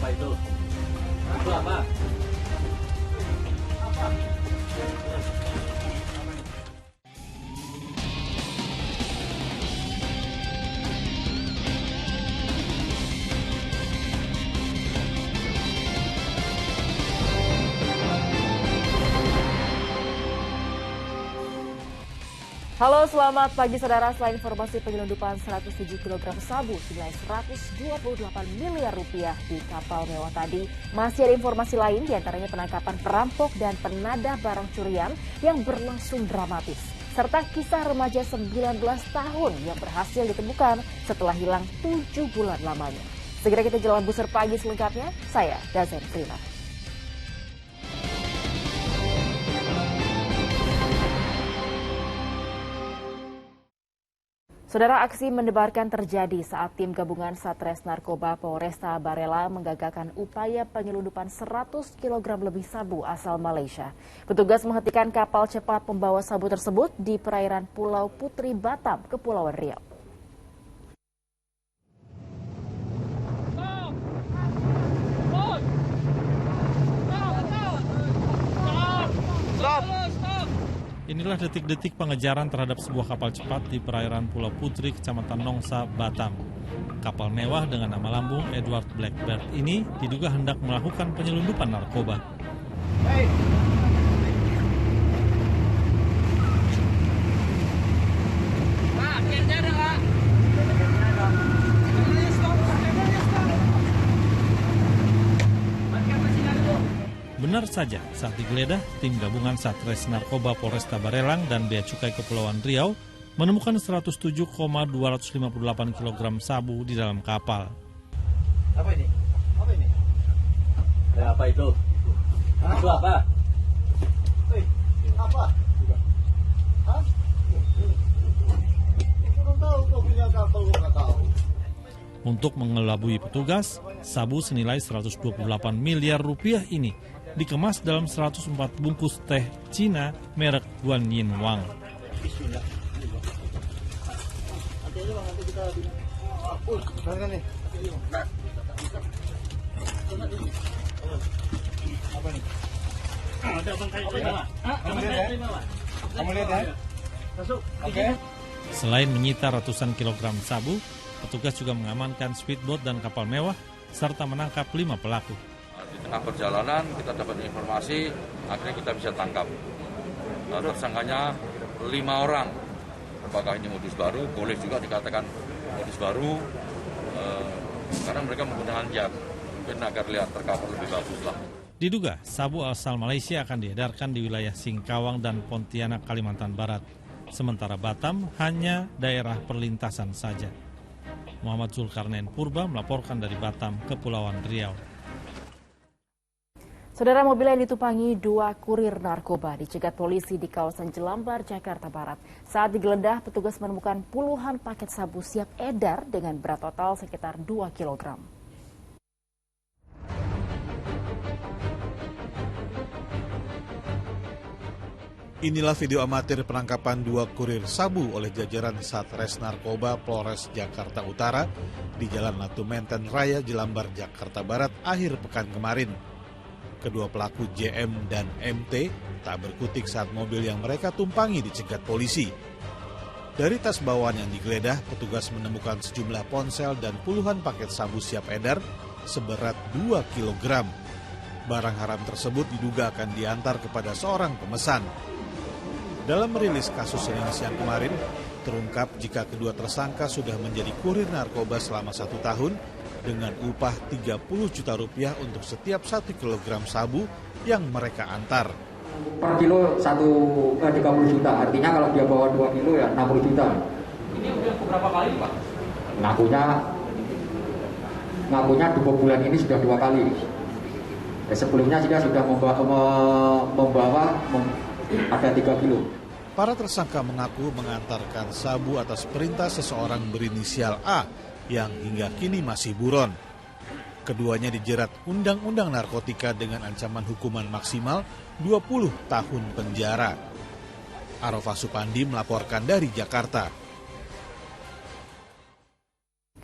Apa itu? Itu apa? Apa? Halo, selamat pagi saudara. Selain informasi penyelundupan 107 kg sabu senilai 128 miliar rupiah di kapal mewah tadi, masih ada informasi lain diantaranya penangkapan perampok dan penadah barang curian yang berlangsung dramatis. Serta kisah remaja 19 tahun yang berhasil ditemukan setelah hilang 7 bulan lamanya. Segera kita jalan busur pagi selengkapnya, saya Dazen Prima. Saudara, aksi mendebarkan terjadi saat tim gabungan Satres Narkoba Polresta Barelang menggagalkan upaya penyelundupan 100 kg lebih sabu asal Malaysia. Petugas menghentikan kapal cepat pembawa sabu tersebut di perairan Pulau Putri Batam, Kepulauan Riau. Inilah detik-detik pengejaran terhadap sebuah kapal cepat di perairan Pulau Putri, Kecamatan Nongsa, Batam. Kapal mewah dengan nama lambung Edward Blackbird ini diduga hendak melakukan penyelundupan narkoba. Benar saja, saat digeledah, tim gabungan Satres Narkoba Polresta Barelang dan Bea Cukai Kepulauan Riau menemukan 107,258 kg sabu di dalam kapal. Apa ini? Apa ini? Apa itu? Itu apa? Apa? Hah? Kurang tahu kau punya kapal, kau nggak tahu. Untuk mengelabui petugas, sabu senilai 128 miliar rupiah ini dikemas dalam 104 bungkus teh Cina merek Guan Yin Wang. Selain menyita ratusan kilogram sabu, petugas juga mengamankan speedboat dan kapal mewah serta menangkap 5 pelaku. Di tengah perjalanan kita dapat informasi, akhirnya kita bisa tangkap. Tersangkanya 5 orang. Apakah ini modus baru? Boleh juga dikatakan modus baru. Karena mereka menggunakan jet, mungkin agar lihat tercover lebih bagus lah. Diduga sabu asal Malaysia akan diedarkan di wilayah Singkawang dan Pontianak, Kalimantan Barat. Sementara Batam hanya daerah perlintasan saja. Muhammad Zulkarnain Purba melaporkan dari Batam, Kepulauan Riau. Saudara, mobil yang ditumpangi 2 kurir narkoba dicegat polisi di kawasan Jelambar, Jakarta Barat. Saat digeledah, petugas menemukan puluhan paket sabu siap edar dengan berat total sekitar 2 kg. Inilah video amatir penangkapan 2 kurir sabu oleh jajaran Satres Narkoba Polres Jakarta Utara di Jalan Latu Menten Raya, Jelambar, Jakarta Barat akhir pekan kemarin. Kedua pelaku JM dan MT tak berkutik saat mobil yang mereka tumpangi dicegat polisi. Dari tas bawaan yang digeledah, petugas menemukan sejumlah ponsel dan puluhan paket sabu siap edar seberat 2 kg. Barang haram tersebut diduga akan diantar kepada seorang pemesan. Dalam merilis kasus Senin siang kemarin, terungkap jika kedua tersangka sudah menjadi kurir narkoba selama 1 tahun dengan upah 30 juta rupiah untuk setiap 1 kilogram sabu yang mereka antar. Per kilo 30 juta, artinya kalau dia bawa 2 kilo ya 60 juta. Ini udah beberapa kali, Pak? Ngakunya 2 bulan ini sudah 2 kali. Sebelumnya dia sudah membawa ada 3 kilo. Para tersangka mengaku mengantarkan sabu atas perintah seseorang berinisial A yang hingga kini masih buron. Keduanya dijerat Undang-Undang Narkotika dengan ancaman hukuman maksimal 20 tahun penjara. Arafah Supandi melaporkan dari Jakarta.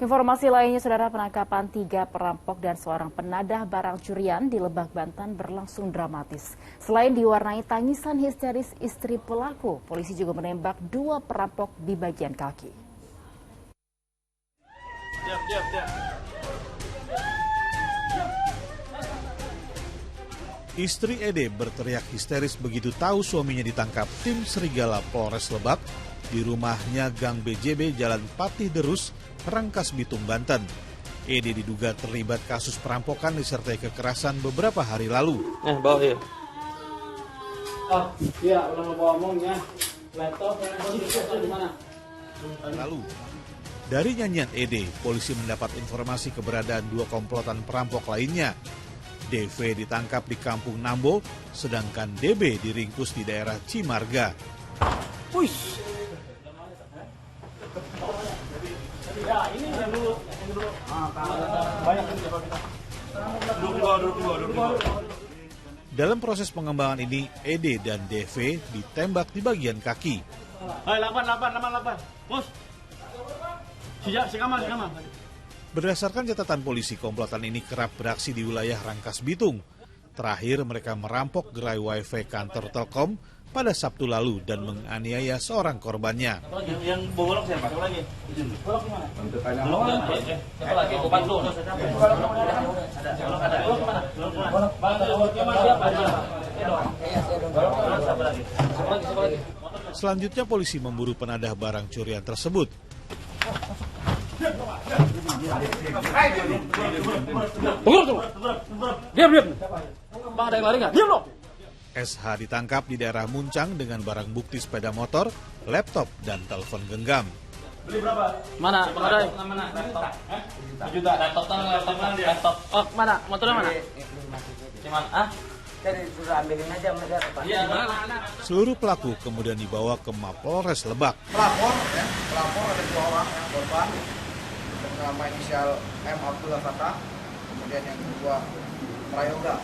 Informasi lainnya, saudara, penangkapan 3 perampok dan seorang penadah barang curian di Lebak, Banten berlangsung dramatis. Selain diwarnai tangisan histeris istri pelaku, polisi juga menembak 2 perampok di bagian kaki. Istri Ede berteriak histeris begitu tahu suaminya ditangkap tim Serigala Polres Lebak di rumahnya Gang BJB Jalan Patih Derus, Rangkas Bitung, Banten. Ede diduga terlibat kasus perampokan disertai kekerasan beberapa hari lalu. Bawa ya. Oh, iya, udah mau ngomongnya. Laptop di mana? Lalu, dari nyanyian Ede, polisi mendapat informasi keberadaan 2 komplotan perampok lainnya. DV ditangkap di Kampung Nambo, sedangkan DB diringkus di daerah Cimarga. Wih. Ya, ini dulu. Banyak ini coba kita. Duduk. Dalam proses pengembangan ini, Ede dan DV ditembak di bagian kaki. Hai, 8. Bos. Si kamar. Berdasarkan catatan polisi, komplotan ini kerap beraksi di wilayah Rangkas Bitung. Terakhir, mereka merampok gerai wifi kantor Telkom pada Sabtu lalu dan menganiaya seorang korbannya. Yang bolok siapa? Siapa lagi? Bolok gimana? Siapa lagi? Kopan lu. Selanjutnya polisi memburu penadah barang curian tersebut. Diam. Bang, ada yang lari nggak? Diam lo. SH ditangkap di daerah Muncang dengan barang bukti sepeda motor, laptop, dan telepon genggam. Beli berapa? Mana? Mana? Laptop. 1 juta. Laptop. Oh, mana? Motornya mana? Di mana? Jadi sudah ambilin aja Pak. Iya, Seluruh pelaku kemudian dibawa ke Mapolres Lebak. Pelapor ada 2 orang yang korban nama inisial M Abdullah Fatah, kemudian yang kedua Prayoga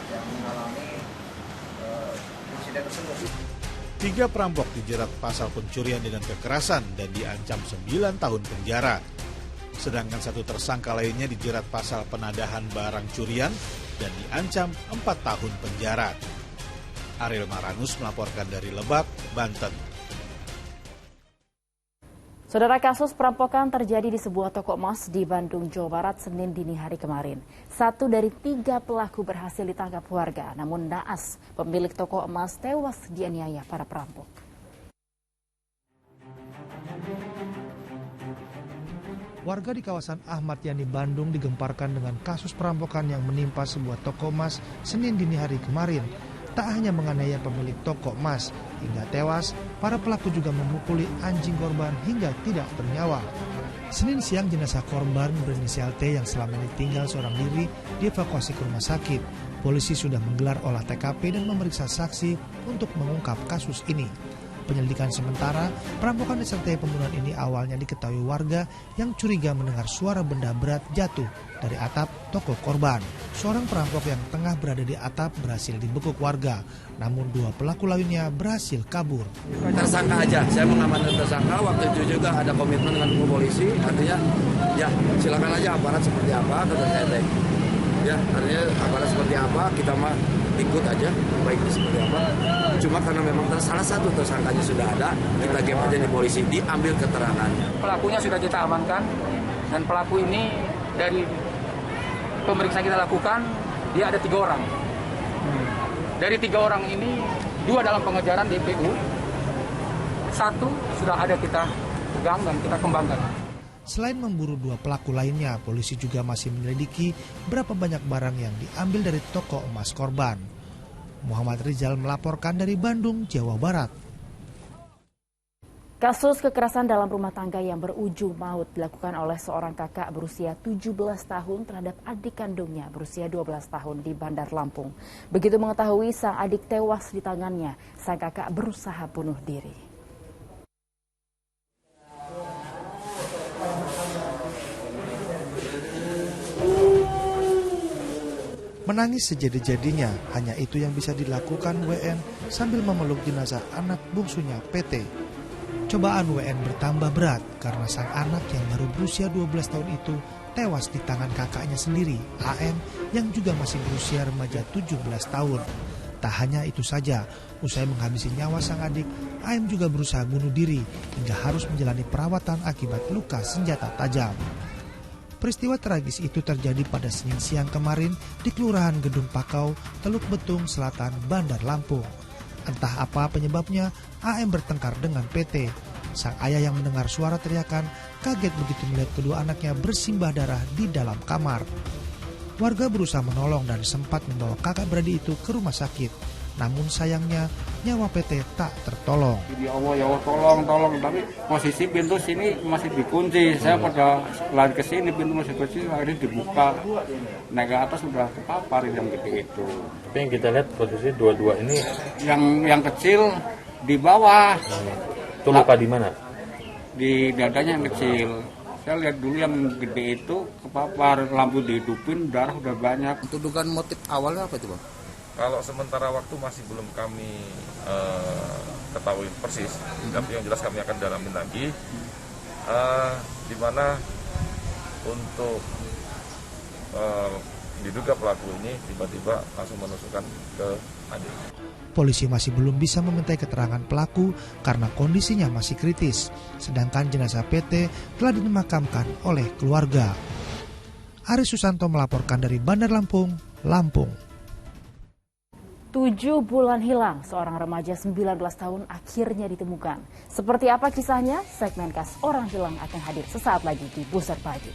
yang mengalami insiden tersebut. 3 perampok dijerat pasal pencurian dengan kekerasan dan diancam 9 tahun penjara. Sedangkan 1 tersangka lainnya dijerat pasal penadahan barang curian dan diancam 4 tahun penjara. Ariel Maranus melaporkan dari Lebak, Banten. Saudara, kasus perampokan terjadi di sebuah toko emas di Bandung, Jawa Barat, Senin dini hari kemarin. 1 dari 3 pelaku berhasil ditangkap warga, namun naas pemilik toko emas tewas dianiaya para perampok. Warga di kawasan Ahmad Yani, Bandung digemparkan dengan kasus perampokan yang menimpa sebuah toko emas Senin dini hari kemarin. Tak hanya menganiaya pemilik toko emas hingga tewas, para pelaku juga memukuli anjing korban hingga tidak bernyawa. Senin siang jenazah korban berinisial T yang selama ini tinggal seorang diri dievakuasi ke rumah sakit. Polisi sudah menggelar olah TKP dan memeriksa saksi untuk mengungkap kasus ini. Penyelidikan sementara, perampokan disertai pembunuhan ini awalnya diketahui warga yang curiga mendengar suara benda berat jatuh dari atap toko korban. Seorang perampok yang tengah berada di atap berhasil dibekuk warga, namun 2 pelaku lainnya berhasil kabur. Tersangka aja, saya mengamankan tersangka, waktu itu juga ada komitmen dengan polisi, artinya ya silakan aja aparat seperti apa, kata saya. Ya, artinya aparat seperti apa, kita mah ikut aja, baiknya seperti apa. Cuma karena memang salah satu tersangkanya sudah ada, kita game aja di polisi, diambil keterangannya. Pelakunya sudah kita amankan, dan pelaku ini dari pemeriksaan kita lakukan, dia ada 3 orang. Dari 3 orang ini, 2 dalam pengejaran DPU, 1 sudah ada kita pegang dan kita kembangkan. Selain memburu 2 pelaku lainnya, polisi juga masih menyelidiki berapa banyak barang yang diambil dari toko emas korban. Muhammad Rizal melaporkan dari Bandung, Jawa Barat. Kasus kekerasan dalam rumah tangga yang berujung maut dilakukan oleh seorang kakak berusia 17 tahun terhadap adik kandungnya berusia 12 tahun di Bandar Lampung. Begitu mengetahui sang adik tewas di tangannya, sang kakak berusaha bunuh diri. Menangis sejadi-jadinya, hanya itu yang bisa dilakukan WN sambil memeluk jenazah anak bungsunya PT. Cobaan WN bertambah berat karena sang anak yang baru berusia 12 tahun itu tewas di tangan kakaknya sendiri, AM, yang juga masih berusia remaja 17 tahun. Tak hanya itu saja, usai menghabisi nyawa sang adik, AM juga berusaha bunuh diri hingga harus menjalani perawatan akibat luka senjata tajam. Peristiwa tragis itu terjadi pada Senin siang kemarin di Kelurahan Gedung Pakau, Teluk Betung Selatan, Bandar Lampung. Entah apa penyebabnya, AM bertengkar dengan PT. Sang ayah yang mendengar suara teriakan kaget begitu melihat kedua anaknya bersimbah darah di dalam kamar. Warga berusaha menolong dan sempat membawa kakak beradik itu ke rumah sakit. Namun sayangnya nyawa PT tak tertolong. Ya Allah tolong. Tapi posisi pintu sini masih dikunci. Saya pada lari ke sini, pintu masih kunci, akhirnya dibuka. Naik ke atas sudah kepapar yang gede itu. Tapi yang kita lihat posisi dua-dua ini. Yang kecil di bawah. Itu luka di mana? Di dadanya yang kecil. Saya lihat dulu yang gede itu kepapar, lampu dihidupin, darah udah banyak. Untuk dugaan motif awalnya apa itu, Bang? Kalau sementara waktu masih belum kami ketahui persis, tapi yang jelas kami akan dalamin lagi, di mana untuk diduga pelaku ini tiba-tiba langsung menusukkan ke adik. Polisi masih belum bisa memintai keterangan pelaku karena kondisinya masih kritis, sedangkan jenazah PT telah dimakamkan oleh keluarga. Aris Susanto melaporkan dari Bandar Lampung, Lampung. 7 bulan hilang, seorang remaja 19 tahun akhirnya ditemukan. Seperti apa kisahnya? Segmen Kas Orang Hilang akan hadir sesaat lagi di Pusat Pagi.